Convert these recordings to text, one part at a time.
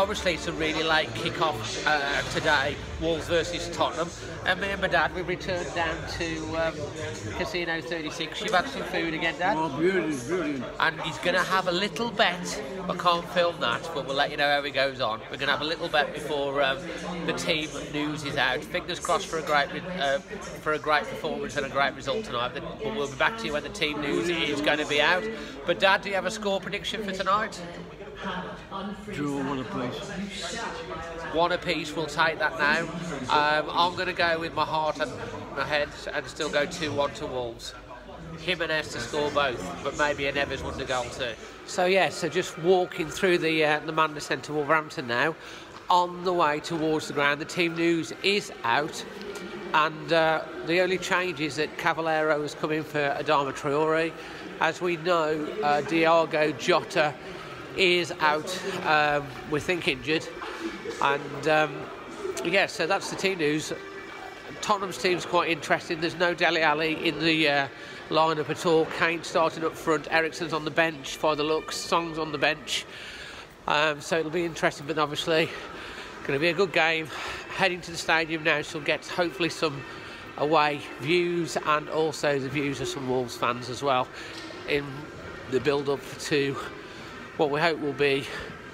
obviously it's a really late kick-off today, Wolves versus Tottenham, and me and my dad, we've returned down to Casino 36. You've had some food again, Dad? Oh, brilliant, brilliant. And he's going to have a little bet. I can't film that, but we'll let you know how it goes on. We're going to have a little bet before the team news is out. Fingers crossed for a great performance and a great result tonight. But we'll be back to you when the team news is going to be out. But Dad, do you have a score prediction for tonight? Draw, one apiece. One apiece, we'll take that now. I'm going to go with my heart and my head and still go 2-1 to Wolves. Jimenez to score both, but maybe a Neves one to goal too. So yeah, so just walking through the Manor Centre, Wolverhampton now, on the way towards the ground. The team news is out, and the only change is that Cavallero has come in for Adama Traore. As we know, Diogo Jota is out, we think injured, and yeah, so that's the team news. Tottenham's team's quite interesting. There's no Dele Alli in the lineup at all. Kane starting up front, Eriksen's on the bench for the looks, Song's on the bench, so it'll be interesting, but obviously going to be a good game. Heading to the stadium now, so we'll get hopefully some away views and also the views of some Wolves fans as well in the build-up to what we hope will be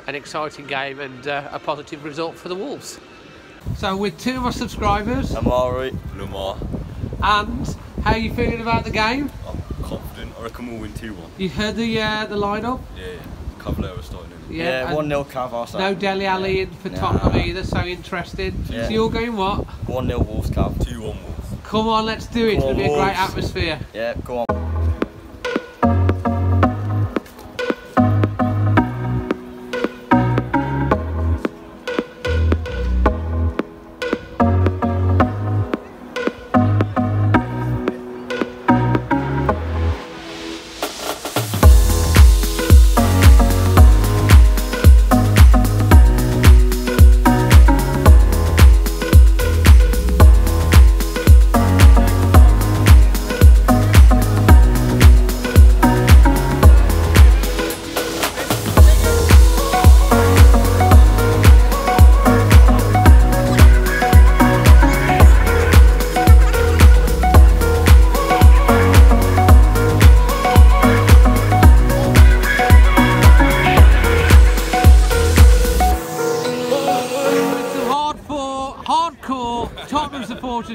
an exciting game and a positive result for the Wolves. So with two of our subscribers, Amari, Lamar, and how are you feeling about the game? I'm confident. I reckon we'll win 2-1. You heard the lineup? Yeah, Cavallero starting in. Yeah, 1-0 Cav. No Dele Alli in for Tottenham either, so interesting. Yeah. So you're going what? 1-0 Wolves Cav. 2-1 Wolves. Come on, let's do it. It'll be a great atmosphere. Yeah, go on.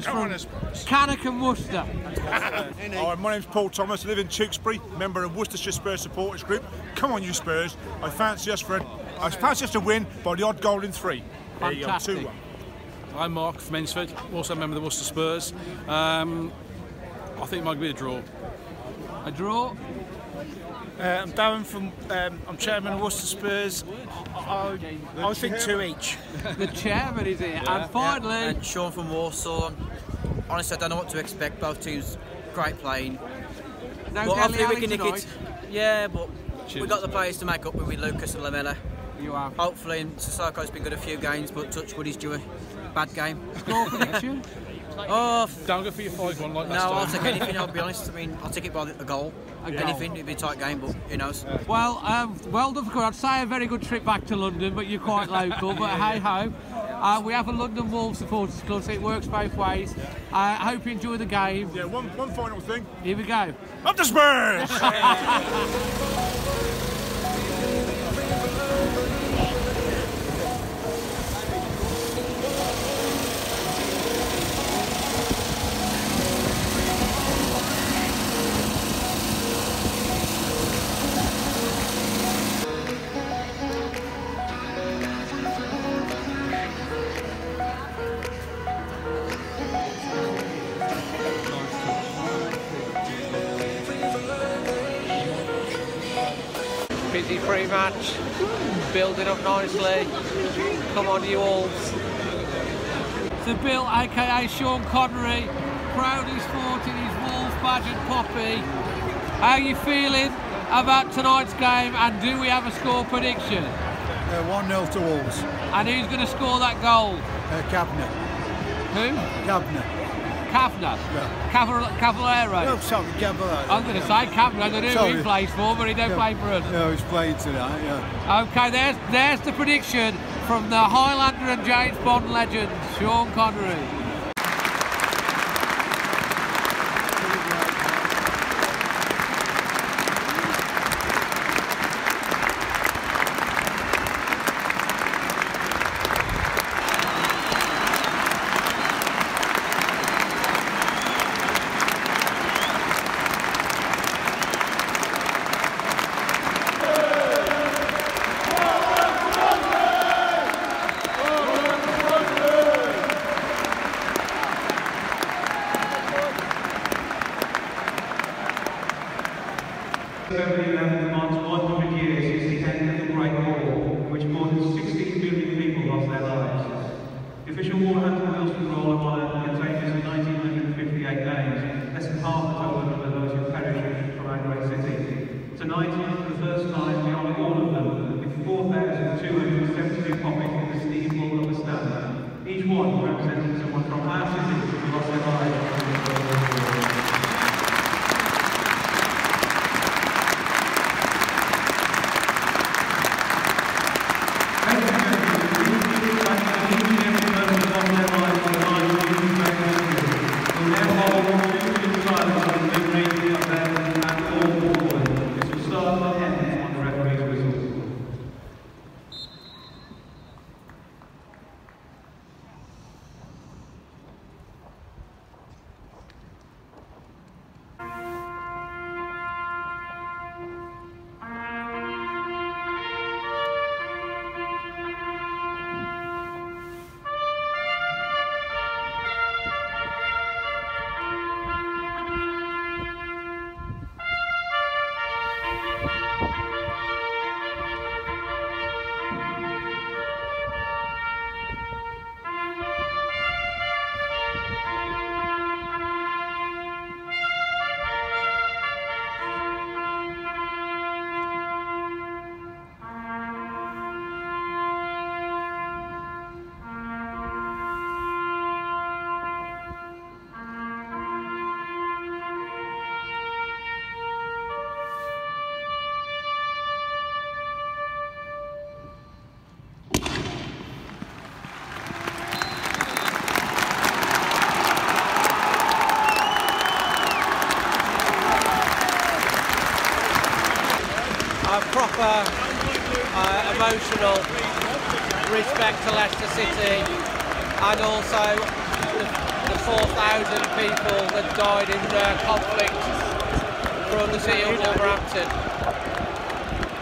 From KANE and Worcester. Hi, my name's Paul Thomas, I live in Tewkesbury, member of Worcestershire Spurs supporters group. Come on you Spurs, I fancy us to win by the odd goal in 3. There you go, 2-1. I'm Mark from Ensford, also a member of the Worcester Spurs. I think it might be a draw. A draw? I'm Darren from, I'm chairman of Worcester Spurs. I think 2 each. The chairman is here, and finally... And Sean from Warsaw. Honestly, I don't know what to expect. Both teams, great playing. No but hopefully we Dele can nick tonight. it. Yeah, but we've got the players to make up with Lucas and Lamela. You are. Hopefully, and Sissoko's been good a few games, but touch wood, he's due a bad game. Score prediction? Oh, don't go for your 5-1 like no, last time. I'll take anything, I'll be honest. I mean, I'll take it by a goal. Anything, it'd be a tight game, but who knows. Well, well done for good. I'd say a very good trip back to London, but you're quite local, but hey-ho. We have a London Wolves supporters club, so it works both ways. I hope you enjoy the game. Yeah, one final thing. Here we go. Up the Spurs! Busy pre-match, building up nicely. Come on, you Wolves. So Bill, aka Sean Connery, proudly sporting his Wolves badge and poppy. How are you feeling about tonight's game, and do we have a score prediction? 1-0 to Wolves. And who's going to score that goal? Cabner. Who? Cabner. Kavner? Yeah. Cavallero? No, sorry, Caballero. I'm going to say Kavner. I don't know who he plays for, but he don't play for us. No, he's playing tonight, yeah. Okay, there's the prediction from the Highlander and James Bond legend, Sean Connery. Marks 100 years since the end of the Great War, in which more than 16 million people lost their lives. The official Wolverhampton Wanderers Roll of Honour contains 1958 names, less than half the total number of those who perished from our great city. Tonight, for the first time, we honour all of them with 4,272 copies in the steeple of the stand, each one representing someone from our city who lost their lives. Proper emotional respect to Leicester City, and also the 4,000 people that died in conflict from the city of Wolverhampton.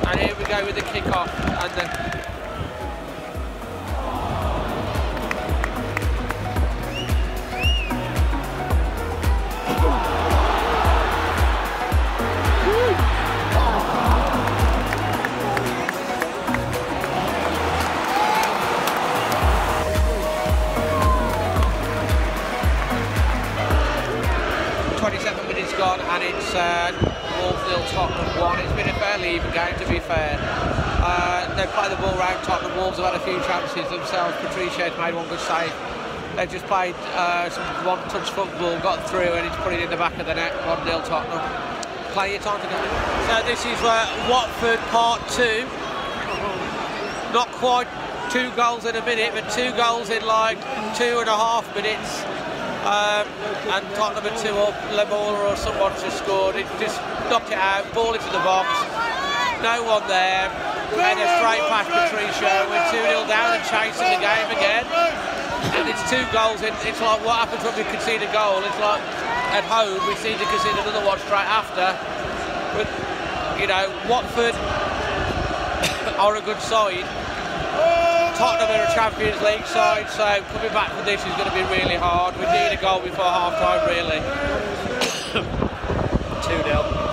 And here we go with the kick-off and the 27 minutes gone, and it's Wolves 0, Tottenham 1. It's been a fairly even game, to be fair. They've played the ball round Tottenham. Wolves have had a few chances themselves. Patricia's made one good save. They've just played some one-touch football, got through, and he's put it in the back of the net. 1-0 Tottenham. Plenty of time to go. So this is Watford Part 2. Not quite 2 goals in a minute, but 2 goals in like 2.5 minutes. And Tottenham are 2 up. LAMELA or someone just scored. It just knocked it out, ball into the box. No one there. Header straight past Patricio. We're 2-0 down and chasing the game again. And it's 2 goals in. It's like what happens when we concede a goal. It's like at home we seem to concede another one straight after. But you know, Watford are a good side. Tottenham are a Champions League side, so coming back from this is going to be really hard. We need a goal before half time, really. 2-0.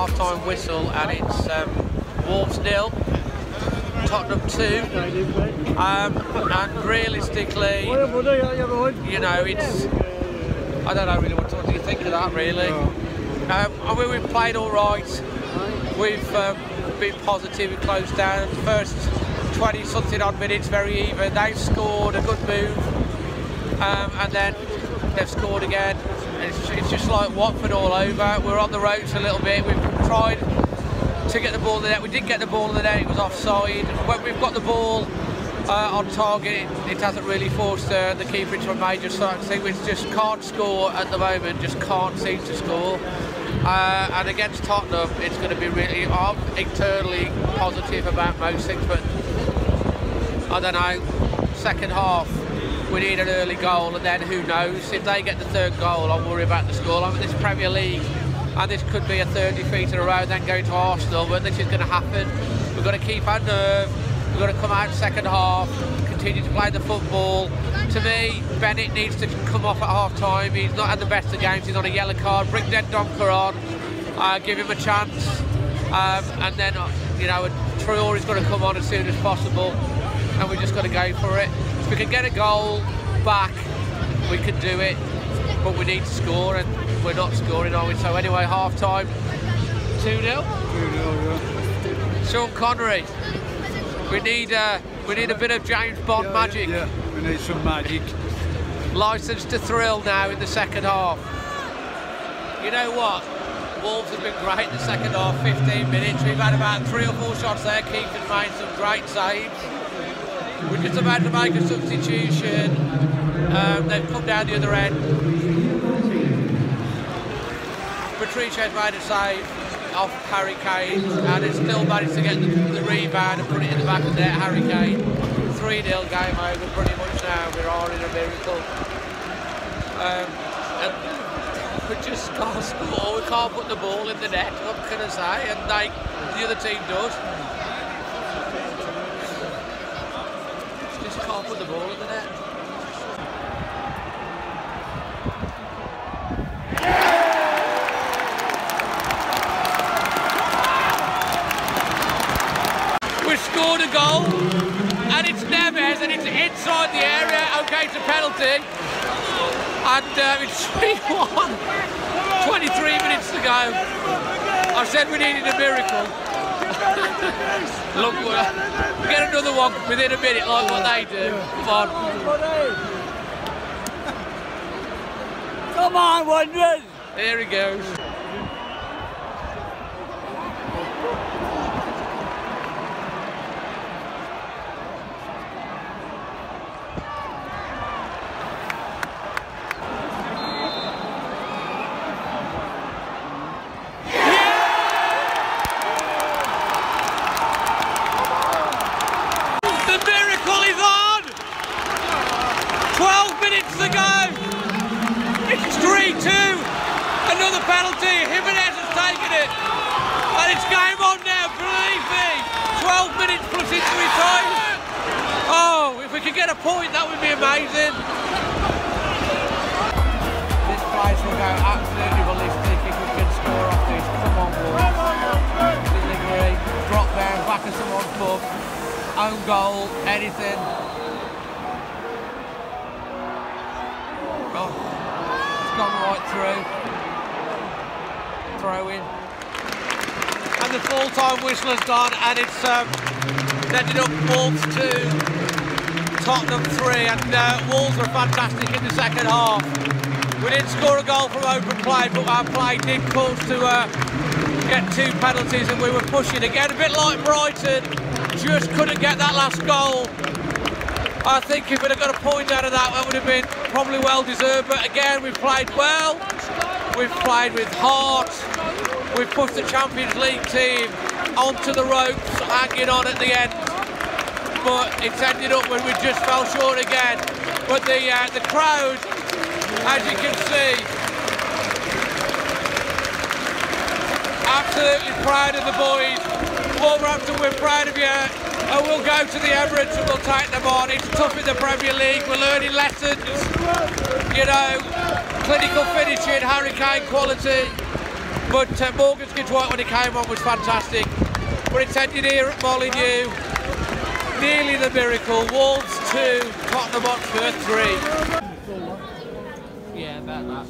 half-time whistle, and it's Wolves 0, Tottenham 2, and realistically, you know, it's, I don't know really what do you think of that really. I mean, we've played all right, we've been positive, we closed down. The first 20 something odd minutes very even, they've scored a good move, and then they've scored again. It's just like Watford all over. We're on the ropes a little bit. We've tried to get the ball in the net. We did get the ball in the net, it was offside. When we've got the ball on target, it hasn't really forced the keeper into a major thing. We just can't score at the moment, just can't seem to score. And against Tottenham, it's going to be really, I'm internally positive about most things, but I don't know, second half, we need an early goal, and then who knows, if they get the third goal, I'll worry about the score. I mean, this Premier League, and this could be a third defeat in a row, then going to Arsenal, but this is going to happen. We've got to keep our nerve, we've got to come out second half, continue to play the football. To me, Bennett needs to come off at half-time. He's not had the best of games, he's on a yellow card. Bring Dendoncker on, give him a chance, and then, you know, Traore's got to come on as soon as possible, and we've just got to go for it. If we can get a goal back, we can do it, but we need to score, and we're not scoring, are we? So anyway, half-time, 2-0. 2-0, yeah. Sean Connery, we need a bit of James Bond magic. Yeah, we need some magic. Licence to thrill now in the second half. You know what? Wolves have been great in the second half, 15 minutes. We've had about 3 or 4 shots there. Keeper's made some great saves. We're just about to make a substitution. They've come down the other end. Patricio's made a save off Harry Kane, and it's still managed to get the rebound and put it in the back of the net. Harry Kane, 3-0 game over pretty much now. We are in a miracle. And we just can't score. We can't put the ball in the net. What can I say? And the other team does. Just can't put the ball in the net. We've scored a goal, and it's Neves, and it's inside the area. Okay, it's a penalty, and it's 3-1. 23 minutes to go. I said we needed a miracle. Look, we get another one within a minute, like what they do. Come on. Come on, Wanderers! Here he goes. To go. It's 3-2. Another penalty. Jimenez has taken it. And it's game on now, believe me. 12 minutes plus injury time. Oh, if we could get a point, that would be amazing. This place will go absolutely ballistic if we can score off this. Come on, Wolves. Delivery, drop down, back of someone's foot. Own goal, anything. Gone right through. Throw in. And the full-time whistle has gone, and it's ended up Wolves 2, Tottenham 3, and Wolves were fantastic in the second half. We didn't score a goal from open play, but our play did cause to get 2 penalties, and we were pushing again, a bit like Brighton, just couldn't get that last goal. I think if we'd have got a point out of that, that would have been probably well deserved, but again, we've played well, we've played with heart, we've pushed the Champions League team onto the ropes, hanging on at the end, but it's ended up when we just fell short again. But the crowd, as you can see, absolutely proud of the boys. Wolverhampton, we're proud of you. And we'll go to the Emirates and we'll take them on. It's tough in the Premier League. We're learning lessons, you know, clinical finishing, Harry Kane quality. But Morgan's good white when he came on was fantastic. But it's ended here at Molineux. Nearly the miracle. Wolves 2, Tottenham Hotspur 3. Yeah, about that.